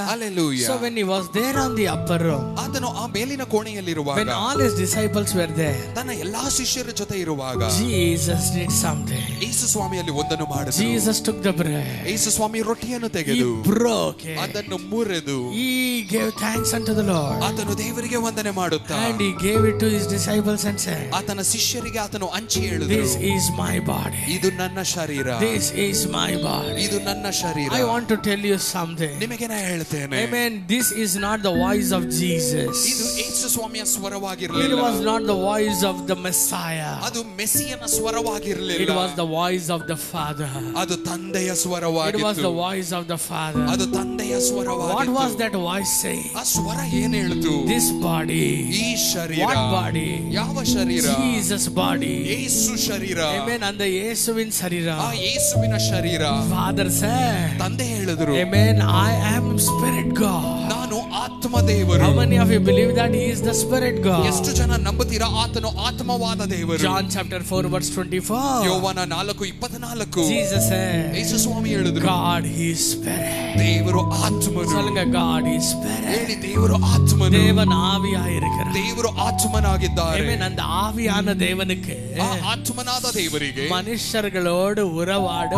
Hallelujah. So when he was there on the upper room, ಆತನು ಆ ಮೇಲಿನ ಕೋಣೆಯಲ್ಲಿರುವಾಗ, when all his disciples were there, ತನ್ನ ಎಲ್ಲಾ ಶಿಷ್ಯರ ಜೊತೆ ಇರುವಾಗ, Jesus did something. ಯೇಸು ಸ್ವಾಮಿಯಲ್ಲಿ ಒಂದನ್ನು ಮಾಡಿದನು. Jesus took the bread. ಯೇಸು ಸ್ವಾಮಿ ರೊಟ್ಟಿಯನ್ನು He ತೆಗೆದು broke it. ಅದನ್ನು ಮುರಿದು He gave thanks unto the Lord. ಆತನು ದೇವರಿಗೆ ವಂದನೆ ಮಾಡುತ್ತಾ And he gave it to his disciples and said, ಆತನ ಶಿಷ್ಯರಿಗೆ ಆತನು ಹಂಚಿ ಹೇಳಿದನು, this is my body. ಇದು ನನ್ನ ಶರೀರ, This is my body. ಇದು ನನ್ನ ಶರೀರ. I want to tell you something. ನಿಮಗೆ ನಾನು ಹೇಳ್ತೇನೆ, Amen. This is not the voice of Jesus. ಇದು ಯೇಸು ಸ್ವಾಮಿಯ It ಸ್ವರವಾಗಿರಲಿಲ್ಲ. was not the voice of the Messiah. ಅದು ಮೆಸ್ಸಿಯನ ಸ್ವರವಾಗಿರಲಿಲ್ಲ. It was the voice of the Father. ಅದು ತಂದೆಯ It was the ಸ್ವರವಾಗಿತ್ತು. voice of the Father. ಅದು ತಂದೆಯ What was ಸ್ವರವಾಗಿತ್ತು. that voice saying? ಆ ಸ್ವರ ಏನ್ ಹೇಳ್ತು? This body. ಈ ಶರೀರ. What body? ಯಾವ ಶರೀರ? Jesus body. ಯೇಸು ಶರೀರ. Amen. And the ಯೇಸುವಿನ ಶರೀರ. ಆ ಯೇಸುವಿನ ಶರೀರ. Father said, ತಂದೆ ಹೇಳಿದರು, Amen. I am Spirit God. ನಾನು ಆತ್ಮ ದೇವರು. How many of you believe that he is the Spirit God? ಎಷ್ಟು ಜನ ನಂಬುತ್ತೀರಾ ಆತನು ಆತ್ಮವಾದ ದೇವರು? John chapter 4 verse 24. ಯೋವಾನ 4:24. Jesus said, ಯೇಸು ಸ್ವಾಮಿ ಹೇಳಿದರು, God is Spirit. ದೇವರು ಆತ್ಮನು. சொல்லுங்க, God is Spirit. ಹೇಳಿ, ದೇವರು ಆತ್ಮನು. தேவன் ஆவியாயிருக்கிறார். ದೇವರು ಆತ್ಮನಾಗಿದ್ದಾರೆ. Amen. அந்த ஆவியான தேவனுக்கு ಆ ಆತ್ಮನಾದ ದೇವರಿಗೆ மனுஷர்களோடு உறவாட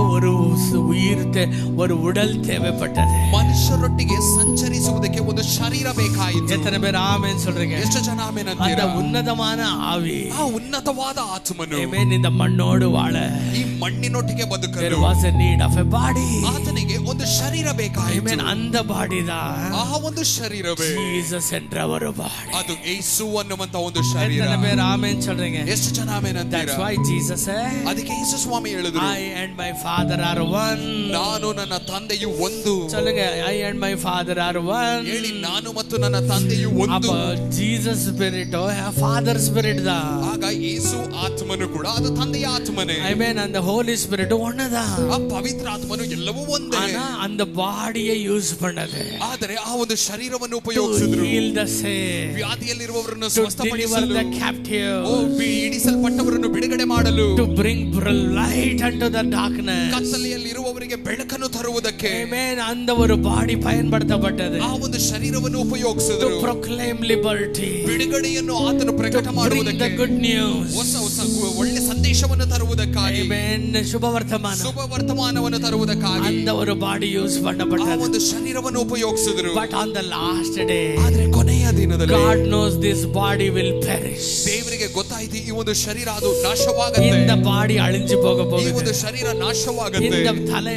ஒரு உடல் தேவைப்பட்டது. ಮನುಷ್ಯರೊಟ್ಟಿಗೆ ಸಂಚರಿಸುವುದಕ್ಕೆ ಒಂದು ಶರೀರ ಬೇಕಾಯಿತು. எத்தனை பேர் ஆமென் சொல்றீங்க? ಎಷ್ಟು ಜನ ಆಮೆನ್ அந்த ಅಂತೀರಾ? ಉನ್ನತமான ಆವಿ, ಆ ಉನ್ನತವಾದ ಆತ್ಮನು Amen, இந்த மண்ணோடு வாழ ಈ ಮಣ್ಣಿನೊಟ್ಟಿಗೆ there ಬದುಕಲು was a need of a body. ಆತನಿಗೆ ಒಂದು ಶರೀರ ಬೇಕಾಯಿತು. Amen. அந்த ಬಾಡಿ தான் ಆ ಒಂದು ಶರೀರವೇ Jesus என்ற ஒரு ಬಾಡಿ. ಅದು ಯೇಸು ಅನ್ನುವಂತ ಒಂದು ಶರೀರ. எத்தனை பேர் ஆமென் சொல்றீங்க? ಎಷ್ಟು ಜನ ಆಮೆನ್ ಅಂತೀರಾ? That's why Jesus said, ಅದಕ್ಕೆ ಯೇಸು ಸ್ವಾಮಿ ಹೇಳಿದ್ರು, I and my Father are one. ನಾನು ನನ್ನ ತಂದೆಯು ಒಂದು. சொல்லுங்க, I and my Father are one. ಹೇಳಿ, ನಾನು ಮತ್ತು ನನ್ನ ತಂದೆಯು ಒಂದು. அப்ப Jesus spirit Father spirit தான். ಆಗ ಯೇಸು ಆತ್ಮನು ಕೂಡ ಅದು ತಂದೆಯ ಆತ್ಮನೇ. Amen. அந்த Holy Spirit ஒண்ணுதான். ಆ ಪವಿತ್ರ ಆತ್ಮನು ಎಲ್ಲವೂ ಒಂದೇ. ஆனா அந்த பாடியை யூஸ் பண்ணது ಆದರೆ ಆ ಒಂದು ಶರೀರವನ್ನು ಉಪಯೋಗಿಸಿದ್ರು to heal the sick, ವ್ಯಾಧಿಯಲ್ಲಿರುವವರನ್ನು to deliver ಸ್ವಸ್ಥಪಡಿಸಲು, the captive, ಹಿಡಿಸಲ್ಪಟ್ಟವರನ್ನು ಬಿಡುಗಡೆ ಮಾಡಲು, to bring light unto the darkness. ಕತ್ತಲೆಯಲ್ಲಿರುವವರಿಗೆ ಬೆಳಕನ್ನು ತರುವುದಕ್ಕೆ Amen. அந்த ஒரு பாடி பயன்படுத்தப்பட்டது ಆ ಒಂದು ಶರೀರವನ್ನು to ಉಪಯೋಗಿಸಿದ್ರು. proclaim liberty, ಬಿಡುಗಡೆಯನ್ನು ಆತನು ಪ್ರಕಟ to bring the ಮಾಡುವುದಕ್ಕೆ, good news. ಹೊಸ ಒಳ್ಳೆ ಸಂದೇಶವನ್ನು ತರುವುದಕ್ಕಾಗಿ, Amen. ಶುಭ ವರ್ತಮಾನ, ಶುಭ ವರ್ತಮಾನವನ್ನು ತರುವುದಕ್ಕಾಗಿ அந்த ஒரு பாடி ಯೂಸ್ ಆ பண்ணப்பட்டது. ಒಂದು ಶರೀರವನ್ನು ಉಪಯೋಗಿಸಿದ್ರು. But on the last day, ಆದ್ರೆ ಕೊನೆಯ ದಿನದಲ್ಲಿ God knows this body will perish. ದೇವರಿಗೆ ಗೊತ್ತಾಯ್ತು, ಈ ಒಂದು ಶರೀರ ಅದು ನಾಶವಾಗುತ್ತೆ. இந்த பாடி அழிஞ்சு போக ಈ போகுது. ಒಂದು ಶರೀರ ನಾಶವಾಗುತ್ತೆ. இந்த தலை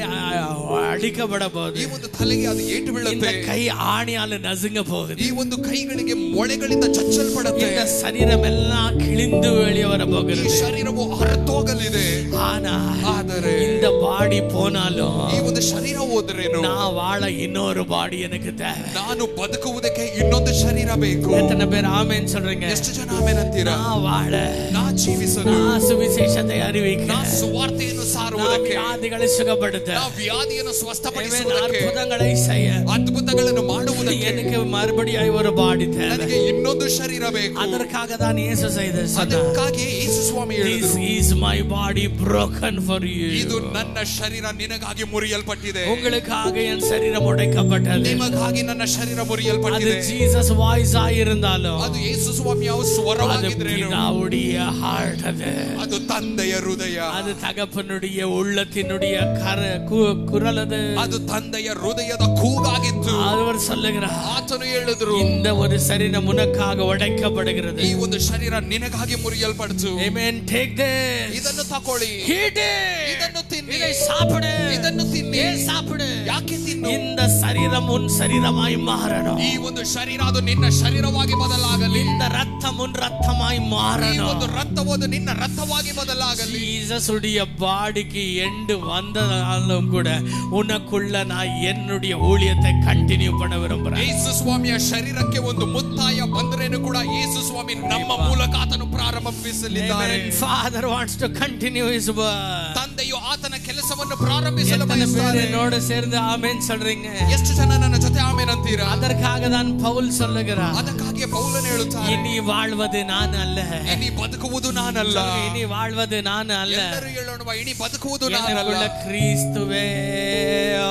அடிக்கப்பட போகுது. ಈ ಒಂದು ತಲೆಗೆ ಅದು ಏಟು இந்த ಬೀಳುತ್ತೆ. கை ஆணியால நசுங்க போகுது. ಈ ಒಂದು ಕೈಗಳಿಗೆ ಮೊಳೆಗಳಿಂದ ಚಚ್ಚಲ್ಪಡುತ್ತೆ. இந்த சரீரம் எல்லாம் கிழிந்து வெளியே வர ಈ போகிறது. ಶರೀರವು ಹರಿದೋಗಲಿದೆ. ಆದರೆ இந்த பாடி போனாலும் ಈ ಒಂದು ಶರೀರ ಹೋದ್ರೇನು, நான் வாழ இன்னொரு பாடி எனக்கு தேவை. ನಾನು ಬದುಕುವುದಕ್ಕೆ ಇನ್ನೊಂದು ಶರೀರ ಬೇಕು. எத்தனை பேர் ஆமென் சொல்றீங்க? ಎಷ್ಟು ಜನ ಆಮೆನ್ ಅಂತೀರಾ? நான் வாழ, நான் ಜೀವಿಸಲು, நான் சுவிசேஷத்தை அறிவிக்க, நான் ಸುವಾರ್ತೆಯನ್ನು நான் ಸಾರುವುದಕ್ಕೆ, வியாதிகளை சுகப்படுத்த, நான் ವ್ಯಾಧಿಯನ್ನು Amen, ಸ್ವಸ್ಥಪಡಿಸುವುದಕ್ಕೆ, அற்புதங்களை செய்ய ಅದ್ಭುತಗಳನ್ನು ಮಾಡುವುದಕ್ಕೆ எனக்கு மறுபடியும் ஒரு பாடி தேவை. ನನಗೆ ಇನ್ನೊಂದು ಶರೀರ ಬೇಕು. அதற்காக தான் இயேசு செய்தார். ಅದಕ್ಕಾಗಿ ಯೇಸು ಸ್ವಾಮಿ This ಹೇಳಿದರು, is my body broken for you. ಇದು ನನ್ನ ಶರೀರ ನಿನಗಾಗಿ ಮುರಿಯಲ್ಪಟ್ಟಿದೆ. உங்களுக்காக என் சரீரம் உடைக்கப்பட்டது. ನಿಮಗಾಗಿ ನನ್ನ ಶರೀರ அது ಮುರಿಯಲ್ಪಟ್ಟಿದೆ. ஜீசஸ் வாய்ஸ் ஆயிருந்தாலும் ಅದು ಯೇಸು ಸ್ವಾಮಿಯ அது ಸ್ವರವಾಗಿದ್ರೇನು, பிதாவுடைய ஹார்ட், ಅದು ತಂದೆಯ ಹೃದಯ, அது தகப்பனுடைய உள்ளத்தினுடைய குரல், ಅದು ತಂದೆಯ ಹೃದಯದ ಕೂಗಾಗಿತ್ತು. அவர் சொல்லுகிறார், ಆತನು ಹೇಳಿದ್ರು, இந்த ஒரு சரீரம் உனக்காக உடைக்கப்படுகிறது. ಈ ಒಂದು ಶರೀರ ನಿನಗಾಗಿ ಮುರಿಯಲ್ಪಡ್ತು. Amen. Take this. ಇದನ್ನು ತಕೊಳ್ಳಿ, Eat it. ಇದನ್ನು ತಿನ್ನಿ, இதை சாப்பிடு. ಇದನ್ನು ತಿನ್ನಿ. ஏன் சாப்பிடு? ಯಾಕೆ ತಿನ್ನು? இந்த சரீரம் உன் சரீரமாய் மாறணும். ಈ ಒಂದು ಶರೀರ ಅದು ನಿನ್ನ ಶರೀರವಾಗಿ ಬದಲಾಗಲಿ. இந்த ரத்தம் உன் ரத்தமாய் ಈ மாறணும். ಒಂದು ರಕ್ತವಾದ ನಿನ್ನ ರಕ್ತವಾಗಿ ಬದಲಾಗಲಿ. ஜீசஸ் உடைய பாடிக்கு எண்டு வந்தாலும் கூட உனக்குள்ள நான் என்னுடைய ஊழியத்தை கண்டினியூ பண்ண விரும்புறேன். ಯೇಸು ಸ್ವಾಮಿಯ ಶರೀರಕ್ಕೆ ಒಂದು ಮುತ್ತ ಅಪಾಯ ಬಂದ್ರೇನು ಕೂಡ ಯೇಸು ಸ್ವಾಮಿ ನಮ್ಮ ಮೂಲಕ ಆತನು ಪ್ರಾರಂಭಿಸಲಿದ್ದಾರೆ. Father wants to continue his work. ತಂದೆಯು ಆತನ ಕೆಲಸವನ್ನು ಪ್ರಾರಂಭಿಸಲು ಬಯಸುತ್ತಾರೆ. என்னோட சேர்ந்து ஆமென் சொல்றீங்க? ಎಷ್ಟು ಜನ ನನ್ನ ಜೊತೆ ಆಮೆನ್ ಅಂತೀರಾ? அதற்காக தான் பவுல் சொல்லுகிறார், ಅದಕ್ಕಾಗಿ ಪೌಲನು ಹೇಳುತ್ತಾರೆ, இனி வாழ்வது நான் அல்ல, ಇನಿ ಬದುಕುವುದು ನಾನಲ್ಲ. இனி வாழ்வது நான் அல்ல, ಎಲ್ಲರೂ ಹೇಳೋಣ, ಇನಿ ಬದುಕುವುದು ನಾನಲ್ಲ, எனக்குள்ள கிறிஸ்துவே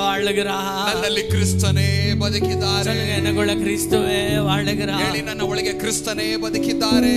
வாழுகிறார். ನನ್ನಲ್ಲಿ ಕ್ರಿಸ್ತನೇ ಬದುಕಿದ್ದಾರೆ. சொல்லுங்க, எனக்குள்ள கிறிஸ்துவே வாழுகிறார். ಹೇಳಿ, ನನ್ನ ಒಳಗೆ ಕ್ರಿಸ್ತನೇ ಬದುಕಿದ್ದಾರೆ.